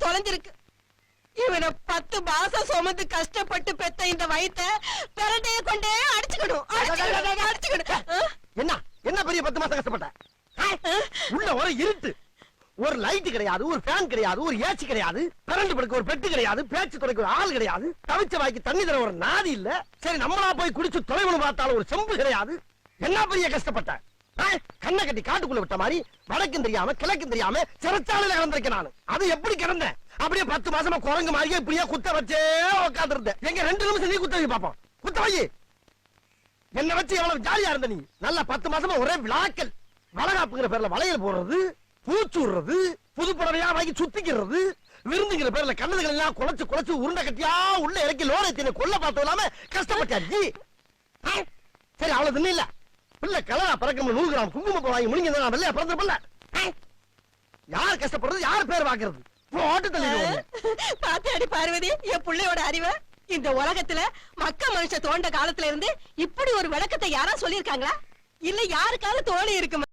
தொலைஞ்சிருக்கு. இவனை 10 மாசம் சுமந்து கஷ்டப்பட்டு பெத்த இந்த வயித்தை பிரண்டைய கொண்டே அடிச்சுக்கணும். என்ன என்ன பெரிய 10 மாசம் கஷ்டப்பட்ட? உள்ள ஒரு இருட்டு, ஒரு லைட் கிடையாது, ஒரு ஃபேன் கிடையாது, ஒரு ஏசி கிடையாது, கரண்ட் படுக்க ஒரு பெட்டு கிடையாது, பேச்சு துடைக்க ஒரு ஆள் கிடையாது, தவிச்ச வாய்க்கு தண்ணி தர ஒரு நாதி இல்ல. சரி நம்மளா போய் குடிச்சு தொலைவனு பார்த்தாலும் ஒரு செம்பு கிடையாது. என்ன பெரிய கஷ்டப்பட்ட? கண்ணை கட்டி காட்டுக்குள்ள விட்ட மாதிரி வடக்கும் தெரியாம கிழக்கும் தெரியாம சிறைச்சாலையில கிடந்திருக்கேன் நான். அது எப்படி கிடந்தேன்? அப்படியே 10 மாசமா குரங்கு மாதிரியே இப்படியே குத்த வச்சே உட்கார்ந்து இருந்தேன். எங்க 2 நிமிஷம் நீ குத்த வை பாப்போம். குத்த வை. என்ன வச்சு எவ்வளவு ஜாலியா இருந்த நீ? நல்லா 10 மாசமா ஒரே விளாக்கல். வளகாப்புங்கிற பேர்ல வளையல் போடுறது, பூச்சுடுறது, புது புடவையா வாங்கி சுத்திக்கிறது, விருந்துங்கிற பேர்ல கண்ணதுகள் எல்லாம் குலைச்சு குலைச்சு உருண்டை கட்டியா உள்ள இறக்கி லோனை கொல்ல பார்த்தது இல்லாம கஷ்டப்பட்டாச்சு. சரி அவ்வளவு தின்னு இல்ல பிள்ளை கலரா பறக்க 100 கிராம் குங்குமப்பூ வாங்கி முழுங்கி வெள்ளையா பிறந்திருப்பல. யார் கஷ்டப்படுறது, யார் பேர் வாக்குறது? பாத்தியாடி பார்வதி என் பிள்ளையோட அறிவை? இந்த உலகத்துல மக்க மனுஷ தோண்ட காலத்துல இருந்து இப்படி ஒரு விளக்கத்தை யாரா சொல்லிருக்காங்களா? இல்ல யாருக்காவது தோணி இருக்குமா?